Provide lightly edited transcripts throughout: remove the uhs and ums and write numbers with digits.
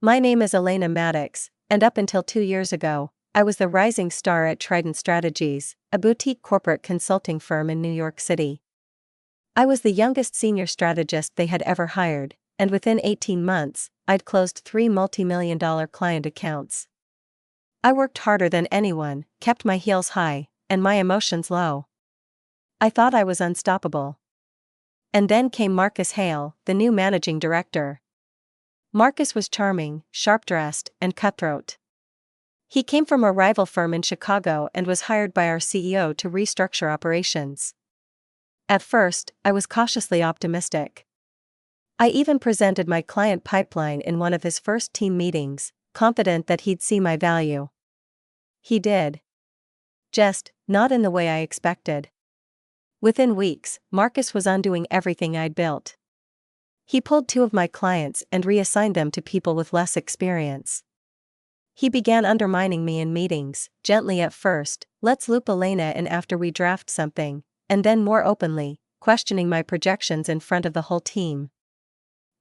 My name is Elena Maddox, and up until 2 years ago, I was the rising star at Trident Strategies, a boutique corporate consulting firm in New York City. I was the youngest senior strategist they had ever hired, and within 18 months, I'd closed 3 multi-million-dollar client accounts. I worked harder than anyone, kept my heels high, and my emotions low. I thought I was unstoppable. And then came Marcus Hale, the new managing director. Marcus was charming, sharp-dressed, and cutthroat. He came from a rival firm in Chicago and was hired by our CEO to restructure operations. At first, I was cautiously optimistic. I even presented my client pipeline in one of his first team meetings, confident that he'd see my value. He did. Just, not in the way I expected. Within weeks, Marcus was undoing everything I'd built. He pulled 2 of my clients and reassigned them to people with less experience. He began undermining me in meetings, gently at first, let's loop Elena in after we draft something, and then more openly, questioning my projections in front of the whole team.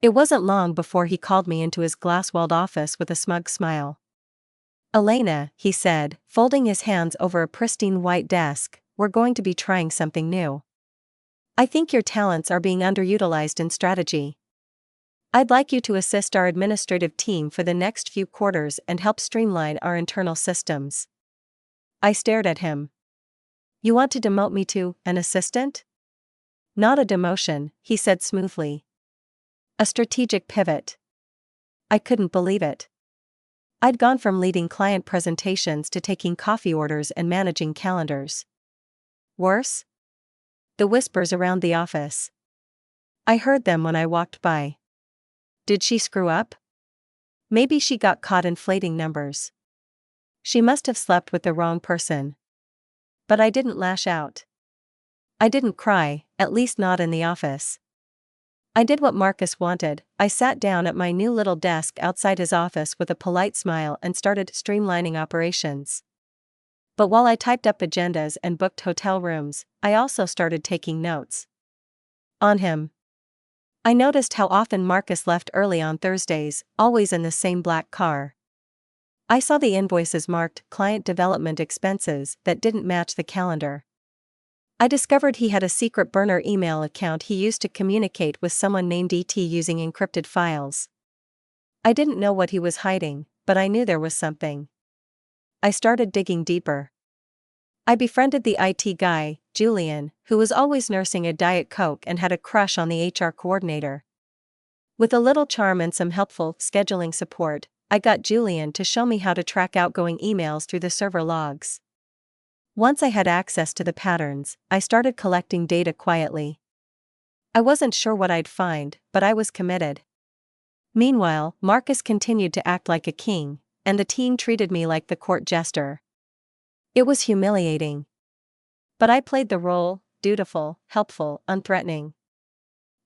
It wasn't long before he called me into his glass-walled office with a smug smile. Elena, he said, folding his hands over a pristine white desk, we're going to be trying something new. I think your talents are being underutilized in strategy. I'd like you to assist our administrative team for the next few quarters and help streamline our internal systems. I stared at him. You want to demote me to an assistant? Not a demotion, he said smoothly. A strategic pivot. I couldn't believe it. I'd gone from leading client presentations to taking coffee orders and managing calendars. Worse? The whispers around the office. I heard them when I walked by. Did she screw up? Maybe she got caught inflating numbers. She must have slept with the wrong person. But I didn't lash out. I didn't cry, at least not in the office. I did what Marcus wanted. I sat down at my new little desk outside his office with a polite smile and started streamlining operations. But while I typed up agendas and booked hotel rooms, I also started taking notes. On him. I noticed how often Marcus left early on Thursdays, always in the same black car. I saw the invoices marked client development expenses that didn't match the calendar. I discovered he had a secret burner email account he used to communicate with someone named ET using encrypted files. I didn't know what he was hiding, but I knew there was something. I started digging deeper. I befriended the IT guy, Julian, who was always nursing a Diet Coke and had a crush on the HR coordinator. With a little charm and some helpful scheduling support, I got Julian to show me how to track outgoing emails through the server logs. Once I had access to the patterns, I started collecting data quietly. I wasn't sure what I'd find, but I was committed. Meanwhile, Marcus continued to act like a king, and the team treated me like the court jester. It was humiliating. But I played the role, dutiful, helpful, unthreatening.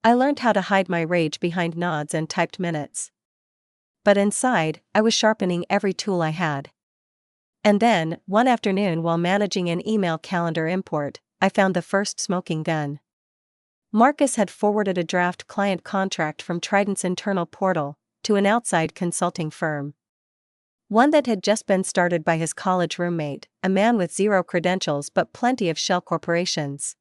I learned how to hide my rage behind nods and typed minutes. But inside, I was sharpening every tool I had. And then, one afternoon while managing an email calendar import, I found the first smoking gun. Marcus had forwarded a draft client contract from Trident's internal portal to an outside consulting firm. One that had just been started by his college roommate, a man with 0 credentials but plenty of shell corporations.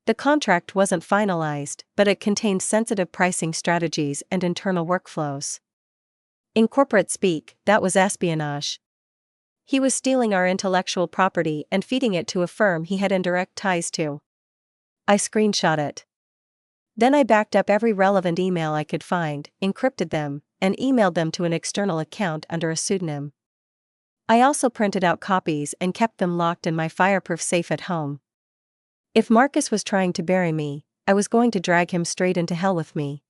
The contract wasn't finalized, but it contained sensitive pricing strategies and internal workflows. In corporate speak, that was espionage. He was stealing our intellectual property and feeding it to a firm he had indirect ties to. I screenshot it. Then I backed up every relevant email I could find, encrypted them, and emailed them to an external account under a pseudonym. I also printed out copies and kept them locked in my fireproof safe at home. If Marcus was trying to bury me, I was going to drag him straight into hell with me.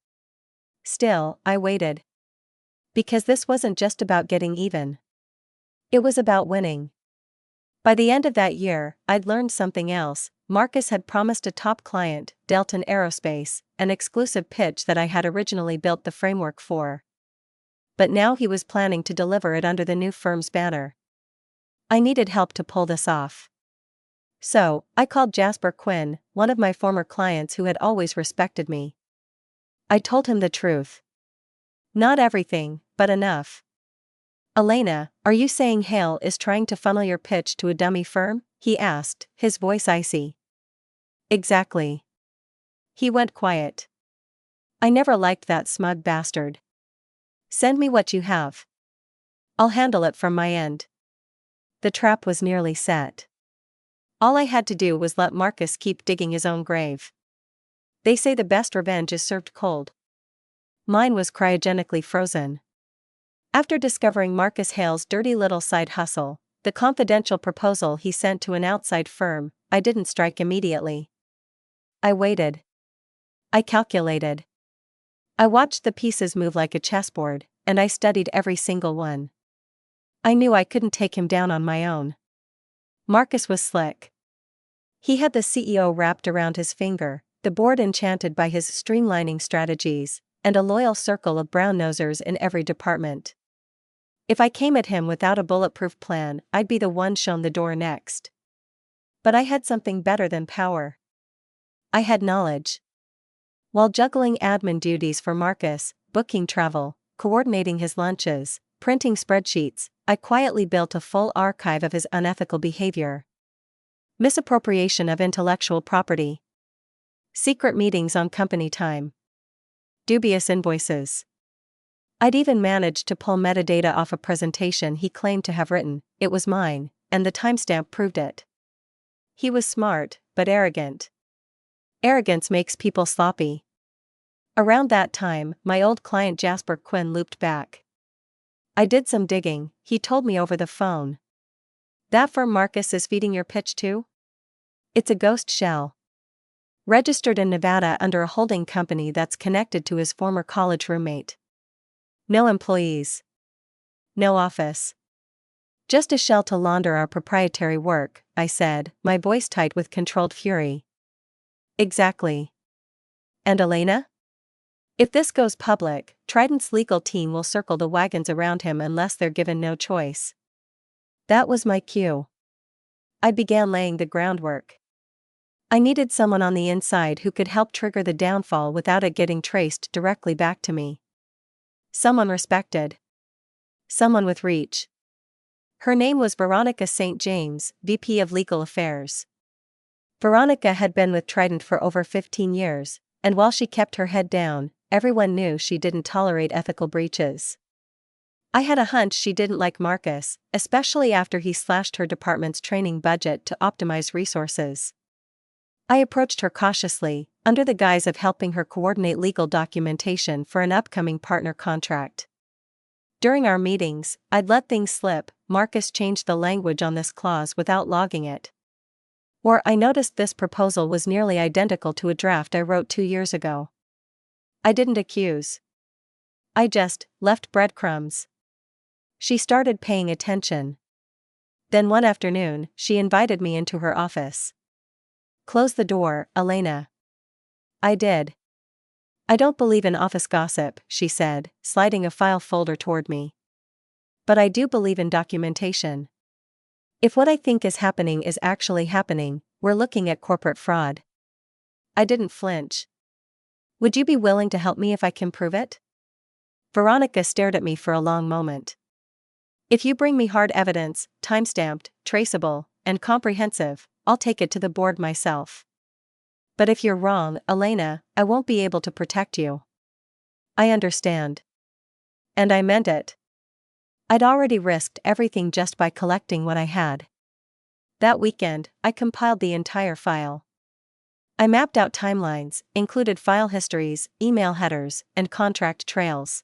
Still, I waited. Because this wasn't just about getting even. It was about winning. By the end of that year, I'd learned something else. Marcus had promised a top client, Delta Aerospace, an exclusive pitch that I had originally built the framework for. But now he was planning to deliver it under the new firm's banner. I needed help to pull this off. So, I called Jasper Quinn, one of my former clients who had always respected me. I told him the truth. Not everything, but enough. Elena, are you saying Hale is trying to funnel your pitch to a dummy firm? He asked, his voice icy. Exactly. He went quiet. I never liked that smug bastard. Send me what you have. I'll handle it from my end. The trap was nearly set. All I had to do was let Marcus keep digging his own grave. They say the best revenge is served cold. Mine was cryogenically frozen. After discovering Marcus Hale's dirty little side hustle, the confidential proposal he sent to an outside firm, I didn't strike immediately. I waited. I calculated. I watched the pieces move like a chessboard, and I studied every single one. I knew I couldn't take him down on my own. Marcus was slick. He had the CEO wrapped around his finger, the board enchanted by his streamlining strategies, and a loyal circle of brown-nosers in every department. If I came at him without a bulletproof plan, I'd be the one shown the door next. But I had something better than power. I had knowledge. While juggling admin duties for Marcus, booking travel, coordinating his lunches, printing spreadsheets, I quietly built a full archive of his unethical behavior. Misappropriation of intellectual property. Secret meetings on company time. Dubious invoices. I'd even managed to pull metadata off a presentation he claimed to have written. It was mine, and the timestamp proved it. He was smart, but arrogant. Arrogance makes people sloppy. Around that time, my old client Jasper Quinn looped back. I did some digging, he told me over the phone. That firm Marcus is feeding your pitch to? It's a ghost shell. Registered in Nevada under a holding company that's connected to his former college roommate. No employees. No office. Just a shell to launder our proprietary work, I said, my voice tight with controlled fury. Exactly. And Elena? If this goes public, Trident's legal team will circle the wagons around him unless they're given no choice. That was my cue. I began laying the groundwork. I needed someone on the inside who could help trigger the downfall without it getting traced directly back to me. Someone respected. Someone with reach. Her name was Veronica St. James, VP of Legal Affairs. Veronica had been with Trident for over 15 years, and while she kept her head down, everyone knew she didn't tolerate ethical breaches. I had a hunch she didn't like Marcus, especially after he slashed her department's training budget to optimize resources. I approached her cautiously, under the guise of helping her coordinate legal documentation for an upcoming partner contract. During our meetings, I'd let things slip. Marcus changed the language on this clause without logging it. Or I noticed this proposal was nearly identical to a draft I wrote 2 years ago. I didn't accuse. I just left breadcrumbs. She started paying attention. Then one afternoon, she invited me into her office. Close the door, Elena. I did. I don't believe in office gossip, she said, sliding a file folder toward me. But I do believe in documentation. If what I think is happening is actually happening, we're looking at corporate fraud. I didn't flinch. Would you be willing to help me if I can prove it? Veronica stared at me for a long moment. If you bring me hard evidence, timestamped, traceable, and comprehensive, I'll take it to the board myself. But if you're wrong, Elena, I won't be able to protect you. I understand. And I meant it. I'd already risked everything just by collecting what I had. That weekend, I compiled the entire file. I mapped out timelines, included file histories, email headers, and contract trails.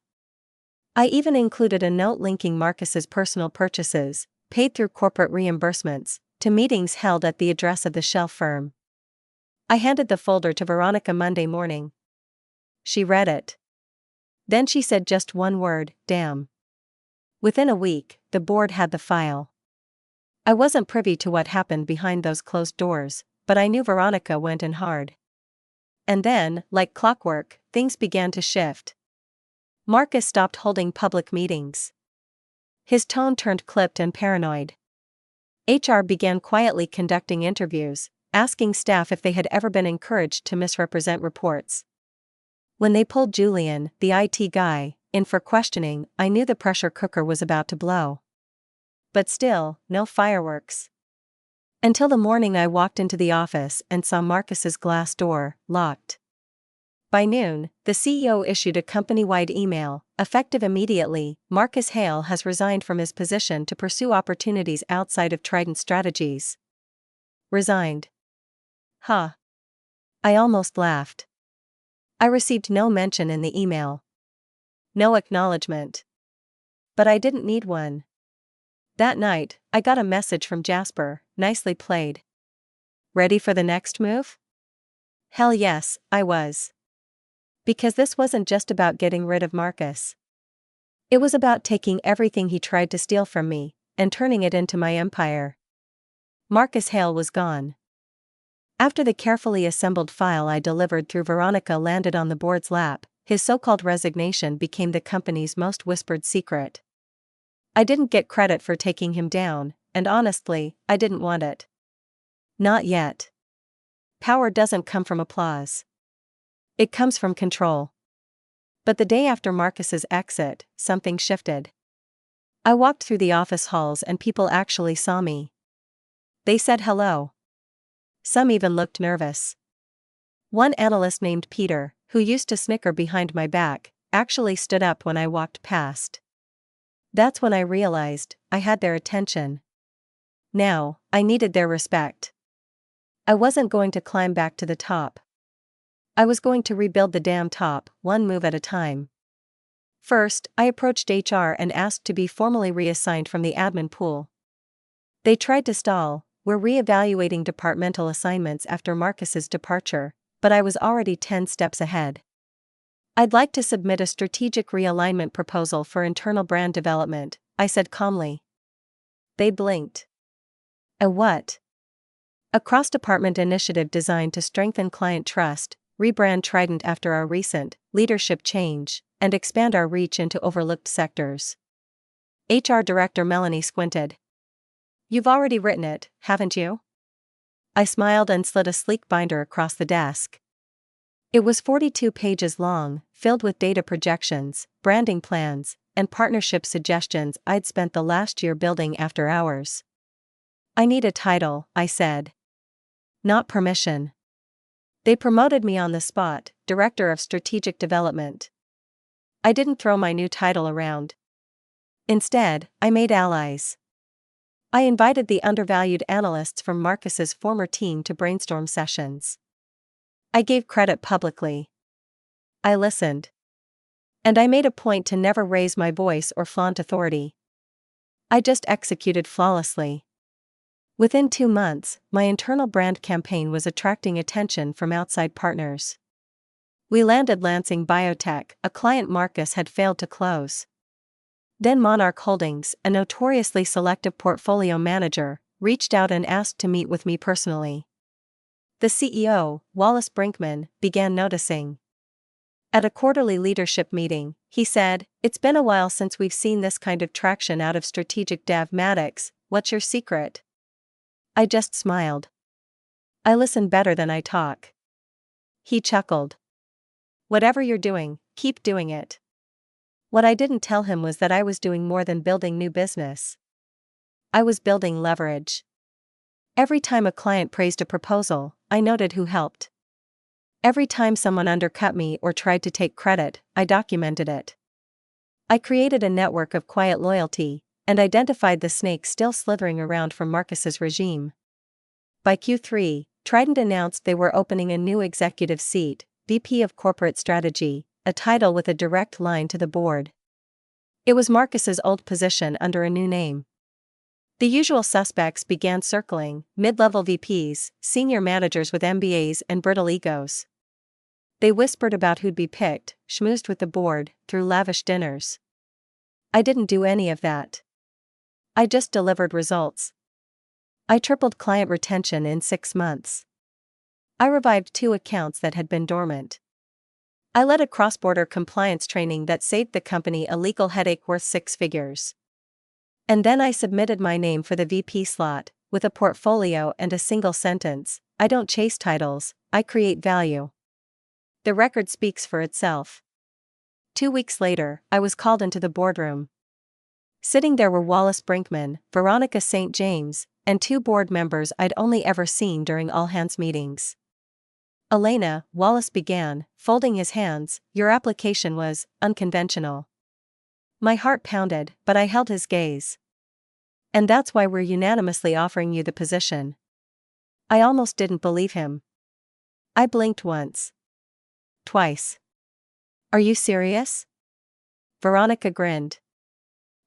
I even included a note linking Marcus's personal purchases, paid through corporate reimbursements, to meetings held at the address of the shell firm. I handed the folder to Veronica Monday morning. She read it. Then she said just one word, damn. Within a week, the board had the file. I wasn't privy to what happened behind those closed doors, but I knew Veronica went in hard. And then, like clockwork, things began to shift. Marcus stopped holding public meetings. His tone turned clipped and paranoid. HR began quietly conducting interviews, asking staff if they had ever been encouraged to misrepresent reports. When they pulled Julian, the IT guy, in for questioning. I knew the pressure cooker was about to blow. But still, no fireworks. Until the morning I walked into the office and saw Marcus's glass door, locked. By noon, the CEO issued a company-wide email, effective immediately. Marcus Hale has resigned from his position to pursue opportunities outside of Trident Strategies. Resigned. Huh. I almost laughed. I received no mention in the email. No acknowledgement. But I didn't need one. That night, I got a message from Jasper, nicely played. Ready for the next move? Hell yes, I was. Because this wasn't just about getting rid of Marcus. It was about taking everything he tried to steal from me, and turning it into my empire. Marcus Hale was gone. After the carefully assembled file I delivered through Veronica landed on the board's lap, his so-called resignation became the company's most whispered secret. I didn't get credit for taking him down, and honestly, I didn't want it. Not yet. Power doesn't come from applause. It comes from control. But the day after Marcus's exit, something shifted. I walked through the office halls and people actually saw me. They said hello. Some even looked nervous. One analyst named Peter, who used to snicker behind my back, actually stood up when I walked past. That's when I realized I had their attention. Now, I needed their respect. I wasn't going to climb back to the top. I was going to rebuild the damn top, one move at a time. First, I approached HR and asked to be formally reassigned from the admin pool. They tried to stall. We're reevaluating departmental assignments after Marcus's departure, but I was already 10 steps ahead. I'd like to submit a strategic realignment proposal for internal brand development, I said calmly. They blinked. A what? A cross-department initiative designed to strengthen client trust, rebrand Trident after our recent leadership change, and expand our reach into overlooked sectors. HR Director Melanie squinted. You've already written it, haven't you? I smiled and slid a sleek binder across the desk. It was 42 pages long, filled with data projections, branding plans, and partnership suggestions I'd spent the last year building after hours. I need a title, I said. Not permission. They promoted me on the spot, Director of Strategic Development. I didn't throw my new title around. Instead, I made allies. I invited the undervalued analysts from Marcus's former team to brainstorm sessions. I gave credit publicly. I listened. And I made a point to never raise my voice or flaunt authority. I just executed flawlessly. Within 2 months, my internal brand campaign was attracting attention from outside partners. We landed Lansing Biotech, a client Marcus had failed to close. Then Monarch Holdings, a notoriously selective portfolio manager, reached out and asked to meet with me personally. The CEO, Wallace Brinkman, began noticing. At a quarterly leadership meeting, he said, "It's been a while since we've seen this kind of traction out of strategic dev. Maddox, what's your secret?" I just smiled. I listen better than I talk. He chuckled. Whatever you're doing, keep doing it. What I didn't tell him was that I was doing more than building new business. I was building leverage. Every time a client praised a proposal, I noted who helped. Every time someone undercut me or tried to take credit, I documented it. I created a network of quiet loyalty, and identified the snakes still slithering around from Marcus's regime. By Q3, Trident announced they were opening a new executive seat, VP of Corporate Strategy, a title with a direct line to the board. It was Marcus's old position under a new name. The usual suspects began circling: mid-level VPs, senior managers with MBAs and brittle egos. They whispered about who'd be picked, schmoozed with the board, through lavish dinners. I didn't do any of that. I just delivered results. I tripled client retention in 6 months. I revived 2 accounts that had been dormant. I led a cross-border compliance training that saved the company a legal headache worth 6 figures. And then I submitted my name for the VP slot, with a portfolio and a single sentence: I don't chase titles, I create value. The record speaks for itself. 2 weeks later, I was called into the boardroom. Sitting there were Wallace Brinkman, Veronica St. James, and 2 board members I'd only ever seen during all-hands meetings. "Elena," Wallace began, folding his hands, "your application was unconventional." My heart pounded, but I held his gaze. "And that's why we're unanimously offering you the position." I almost didn't believe him. I blinked once. Twice. "Are you serious?" Veronica grinned.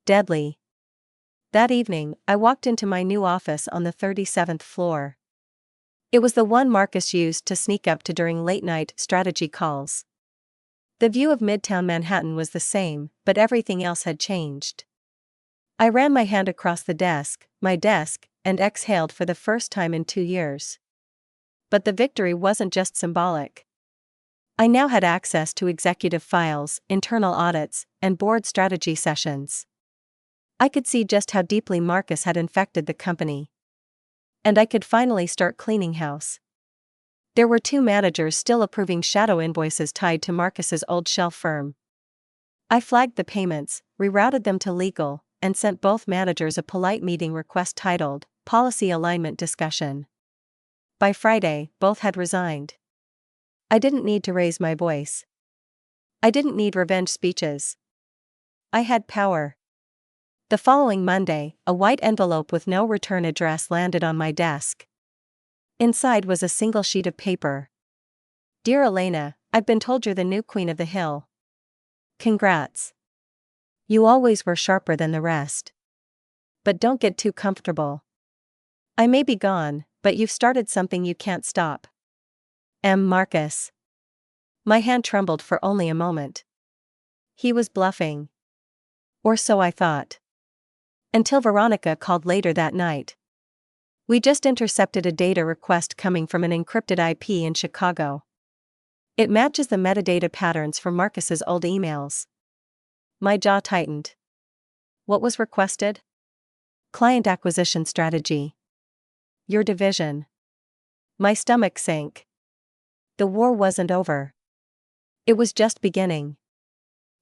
"Deadly." That evening, I walked into my new office on the 37th floor. It was the one Marcus used to sneak up to during late-night strategy calls. The view of Midtown Manhattan was the same, but everything else had changed. I ran my hand across my desk, and exhaled for the first time in 2 years. But the victory wasn't just symbolic. I now had access to executive files, internal audits, and board strategy sessions. I could see just how deeply Marcus had infected the company. And I could finally start cleaning house. There were 2 managers still approving shadow invoices tied to Marcus's old shell firm. I flagged the payments, rerouted them to legal, and sent both managers a polite meeting request titled, "Policy Alignment Discussion." By Friday, both had resigned. I didn't need to raise my voice. I didn't need revenge speeches. I had power. The following Monday, a white envelope with no return address landed on my desk. Inside was a single sheet of paper. "Dear Elena, I've been told you're the new queen of the hill. Congrats. You always were sharper than the rest. But don't get too comfortable. I may be gone, but you've started something you can't stop. M. Marcus." My hand trembled for only a moment. He was bluffing. Or so I thought. Until Veronica called later that night. "We just intercepted a data request coming from an encrypted IP in Chicago. It matches the metadata patterns from Marcus's old emails." My jaw tightened. "What was requested?" "Client acquisition strategy. Your division." My stomach sank. The war wasn't over. It was just beginning.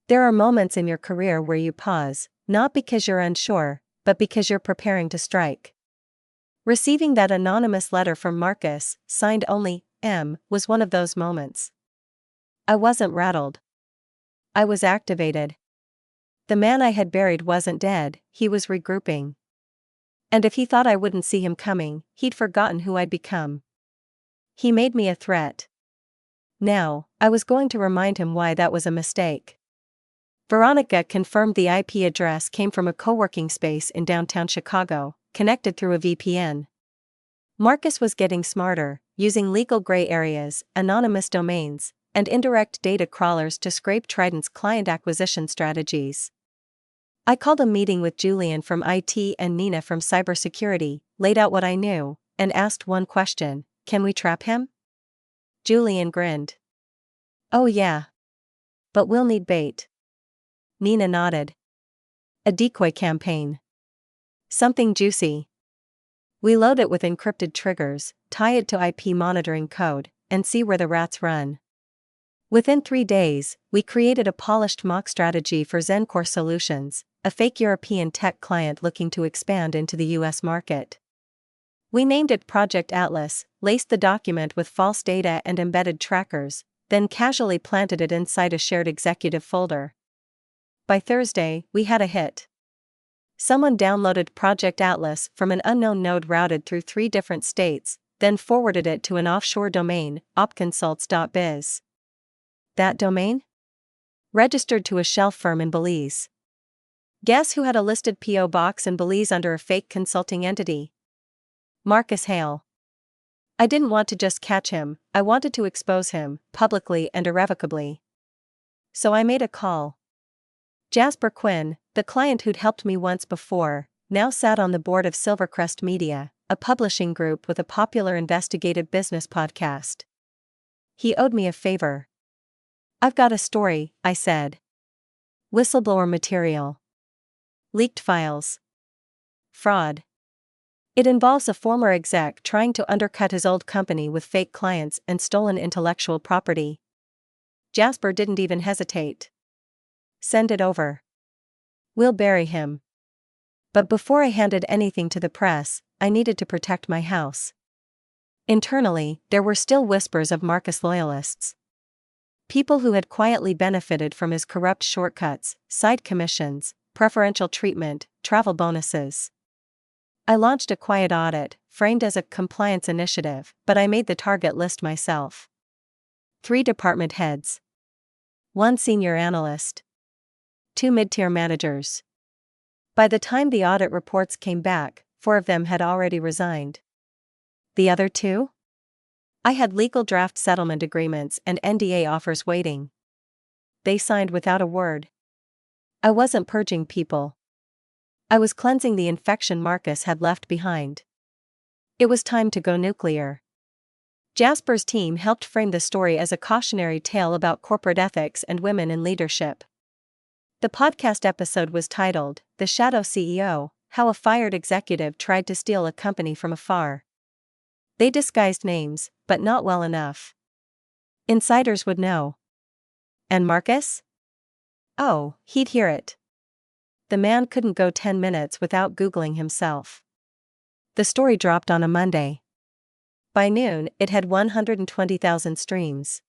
There are moments in your career where you pause, not because you're unsure, but because you're preparing to strike. Receiving that anonymous letter from Marcus, signed only M, was one of those moments. I wasn't rattled. I was activated. The man I had buried wasn't dead, he was regrouping. And if he thought I wouldn't see him coming, he'd forgotten who I'd become. He made me a threat. Now, I was going to remind him why that was a mistake. Veronica confirmed the IP address came from a co-working space in downtown Chicago, connected through a VPN. Marcus was getting smarter, using legal gray areas, anonymous domains, and indirect data crawlers to scrape Trident's client acquisition strategies. I called a meeting with Julian from IT and Nina from cybersecurity, laid out what I knew, and asked one question: "Can we trap him?" Julian grinned. "Oh yeah. But we'll need bait." Nina nodded. "A decoy campaign. Something juicy. We load it with encrypted triggers, tie it to IP monitoring code, and see where the rats run." Within 3 days, we created a polished mock strategy for Zencore Solutions, a fake European tech client looking to expand into the US market. We named it Project Atlas, laced the document with false data and embedded trackers, then casually planted it inside a shared executive folder. By Thursday, we had a hit. Someone downloaded Project Atlas from an unknown node routed through 3 different states, then forwarded it to an offshore domain, opconsults.biz. That domain? Registered to a shell firm in Belize. Guess who had a listed P.O. box in Belize under a fake consulting entity? Marcus Hale. I didn't want to just catch him, I wanted to expose him, publicly and irrevocably. So I made a call. Jasper Quinn, the client who'd helped me once before, now sat on the board of Silvercrest Media, a publishing group with a popular investigative business podcast. He owed me a favor. "I've got a story," I said. "Whistleblower material. Leaked files. Fraud. It involves a former exec trying to undercut his old company with fake clients and stolen intellectual property." Jasper didn't even hesitate. Send it over. We'll bury him. But before I handed anything to the press, I needed to protect my house. Internally, there were still whispers of Marcus loyalists. People who had quietly benefited from his corrupt shortcuts, side commissions, preferential treatment, travel bonuses. I launched a quiet audit, framed as a compliance initiative, but I made the target list myself. 3 department heads. 1 senior analyst. 2 mid-tier managers. By the time the audit reports came back, 4 of them had already resigned. The other 2? I had legal draft settlement agreements and NDA offers waiting. They signed without a word. I wasn't purging people. I was cleansing the infection Marcus had left behind. It was time to go nuclear. Jasper's team helped frame the story as a cautionary tale about corporate ethics and women in leadership. The podcast episode was titled, "The Shadow CEO: How a Fired Executive Tried to Steal a Company from Afar." They disguised names, but not well enough. Insiders would know. And Marcus? Oh, he'd hear it. The man couldn't go 10 minutes without Googling himself. The story dropped on a Monday. By noon, it had 120,000 streams.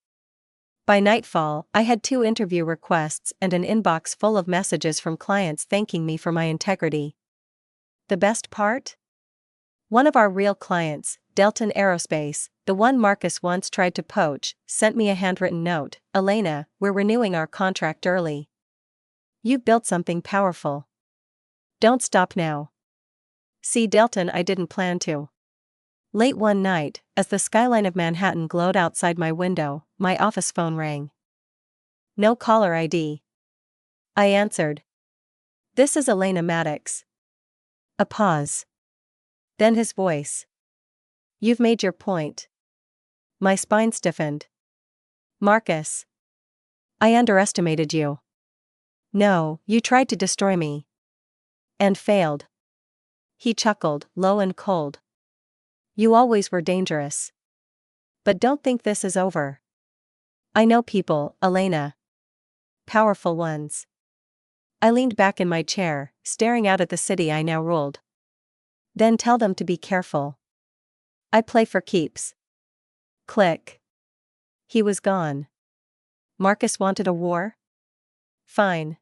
By nightfall, I had 2 interview requests and an inbox full of messages from clients thanking me for my integrity. The best part? One of our real clients, Delton Aerospace, the one Marcus once tried to poach, sent me a handwritten note. "Elena, we're renewing our contract early. You've built something powerful. Don't stop now." See, Delton, I didn't plan to. Late one night, as the skyline of Manhattan glowed outside my window, my office phone rang. No caller ID. I answered. "This is Elena Maddox." A pause. Then his voice. "You've made your point." My spine stiffened. "Marcus. I underestimated you." "No, you tried to destroy me. And failed." He chuckled, low and cold. "You always were dangerous. But don't think this is over. I know people, Elena. Powerful ones." I leaned back in my chair, staring out at the city I now ruled. "Then tell them to be careful. I play for keeps." Click. He was gone. Marcus wanted a war? Fine.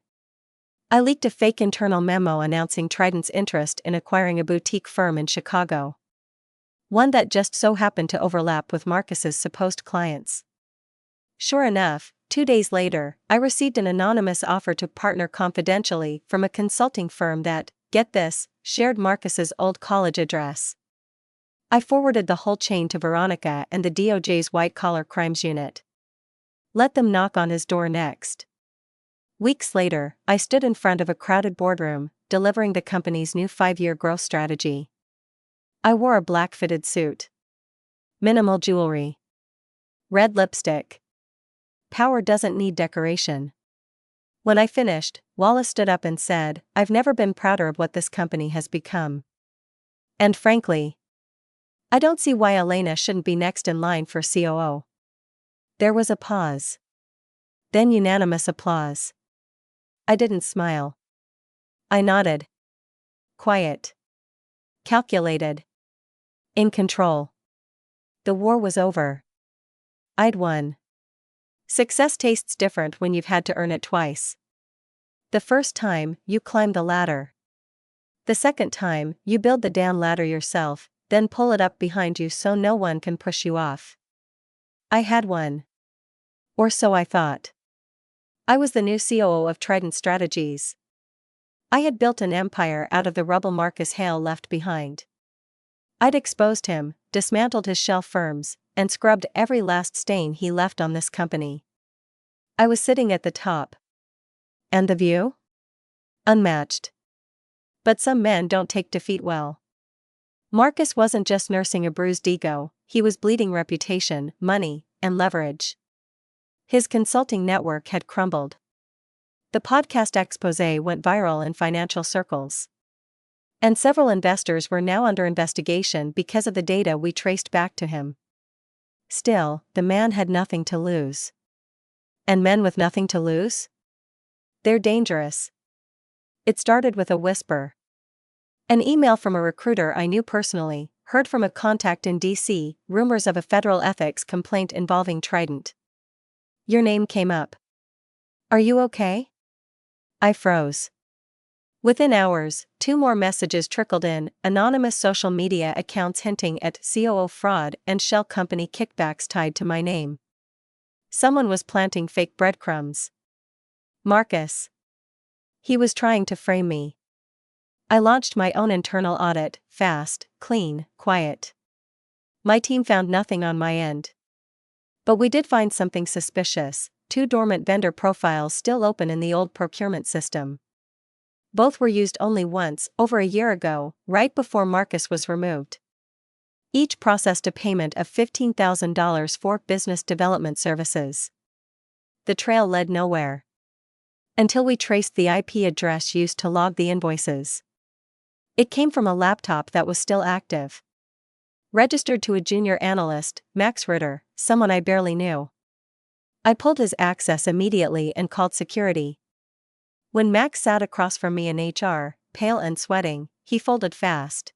I leaked a fake internal memo announcing Trident's interest in acquiring a boutique firm in Chicago. One that just so happened to overlap with Marcus's supposed clients. Sure enough, 2 days later, I received an anonymous offer to partner confidentially from a consulting firm that, get this, shared Marcus's old college address. I forwarded the whole chain to Veronica and the DOJ's white-collar crimes unit. Let them knock on his door next. Weeks later, I stood in front of a crowded boardroom, delivering the company's new 5-year growth strategy. I wore a black fitted suit. Minimal jewelry. Red lipstick. Power doesn't need decoration. When I finished, Wallace stood up and said, "I've never been prouder of what this company has become. And frankly, I don't see why Elena shouldn't be next in line for COO." There was a pause. Then unanimous applause. I didn't smile. I nodded. Quiet. Calculated. In control. The war was over. I'd won. Success tastes different when you've had to earn it twice. The first time, you climb the ladder. The second time, you build the damn ladder yourself, then pull it up behind you so no one can push you off. I had won. Or so I thought. I was the new COO of Trident Strategies. I had built an empire out of the rubble Marcus Hale left behind. I'd exposed him, dismantled his shell firms, and scrubbed every last stain he left on this company. I was sitting at the top. And the view? Unmatched. But some men don't take defeat well. Marcus wasn't just nursing a bruised ego, he was bleeding reputation, money, and leverage. His consulting network had crumbled. The podcast exposé went viral in financial circles. And several investors were now under investigation because of the data we traced back to him. Still, the man had nothing to lose. And men with nothing to lose? They're dangerous. It started with a whisper. An email from a recruiter I knew personally, heard from a contact in DC, rumors of a federal ethics complaint involving Trident. Your name came up. Are you okay? I froze. Within hours, 2 more messages trickled in, anonymous social media accounts hinting at COO fraud and shell company kickbacks tied to my name. Someone was planting fake breadcrumbs. Marcus. He was trying to frame me. I launched my own internal audit, fast, clean, quiet. My team found nothing on my end. But we did find something suspicious: 2 dormant vendor profiles still open in the old procurement system. Both were used only once, over a year ago, right before Marcus was removed. Each processed a payment of $15,000 for business development services. The trail led nowhere. Until we traced the IP address used to log the invoices. It came from a laptop that was still active. Registered to a junior analyst, Max Ritter, someone I barely knew. I pulled his access immediately and called security. When Max sat across from me in HR, pale and sweating, he folded fast.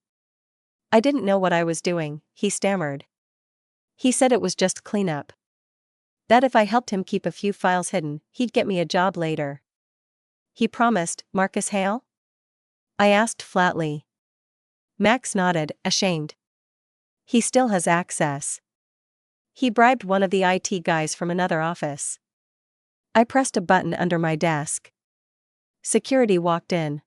I didn't know what I was doing, he stammered. He said it was just cleanup. That if I helped him keep a few files hidden, he'd get me a job later. He promised. Marcus Hale? I asked flatly. Max nodded, ashamed. He still has access. He bribed one of the IT guys from another office. I pressed a button under my desk. Security walked in.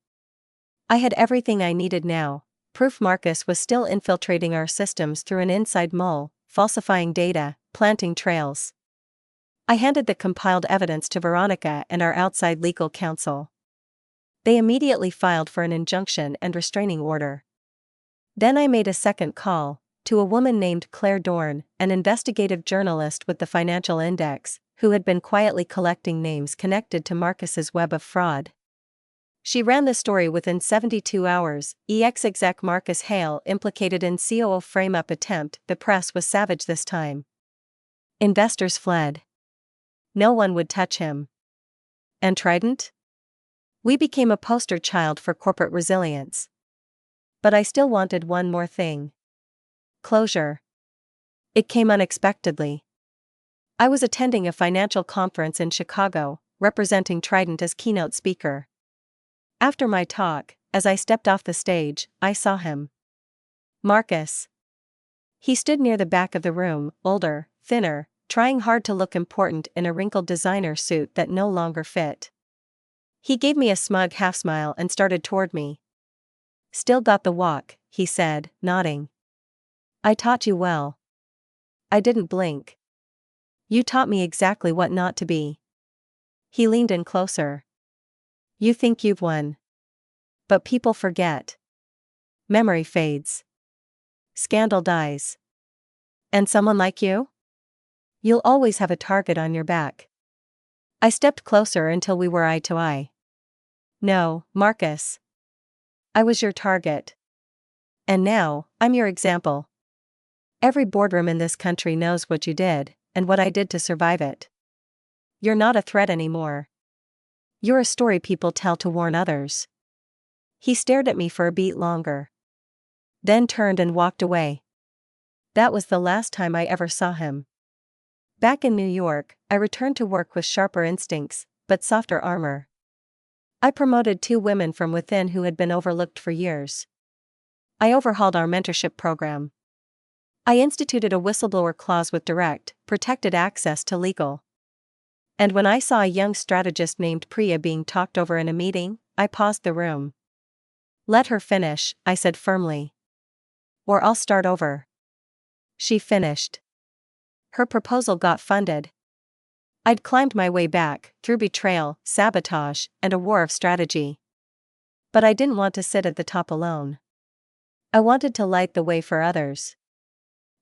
I had everything I needed now. Proof Marcus was still infiltrating our systems through an inside mole, falsifying data, planting trails. I handed the compiled evidence to Veronica and our outside legal counsel. They immediately filed for an injunction and restraining order. Then I made a second call, to a woman named Claire Dorn, an investigative journalist with the Financial Index, who had been quietly collecting names connected to Marcus's web of fraud. She ran the story within 72 hours. Exec Marcus Hale implicated in COO frame-up attempt. The press was savage this time. Investors fled. No one would touch him. And Trident? We became a poster child for corporate resilience. But I still wanted one more thing. Closure. It came unexpectedly. I was attending a financial conference in Chicago, representing Trident as keynote speaker. After my talk, as I stepped off the stage, I saw him. Marcus. He stood near the back of the room, older, thinner, trying hard to look important in a wrinkled designer suit that no longer fit. He gave me a smug half-smile and started toward me. Still got the walk, he said, nodding. I taught you well. I didn't blink. You taught me exactly what not to be. He leaned in closer. You think you've won. But people forget. Memory fades. Scandal dies. And someone like you? You'll always have a target on your back. I stepped closer until we were eye to eye. No, Marcus. I was your target. And now, I'm your example. Every boardroom in this country knows what you did, and what I did to survive it. You're not a threat anymore. You're a story people tell to warn others. He stared at me for a beat longer. Then turned and walked away. That was the last time I ever saw him. Back in New York, I returned to work with sharper instincts, but softer armor. I promoted 2 women from within who had been overlooked for years. I overhauled our mentorship program. I instituted a whistleblower clause with direct, protected access to legal. And when I saw a young strategist named Priya being talked over in a meeting, I paused the room. Let her finish, I said firmly. Or I'll start over. She finished. Her proposal got funded. I'd climbed my way back, through betrayal, sabotage, and a war of strategy. But I didn't want to sit at the top alone. I wanted to light the way for others.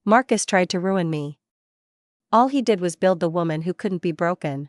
Marcus tried to ruin me. All he did was build the woman who couldn't be broken.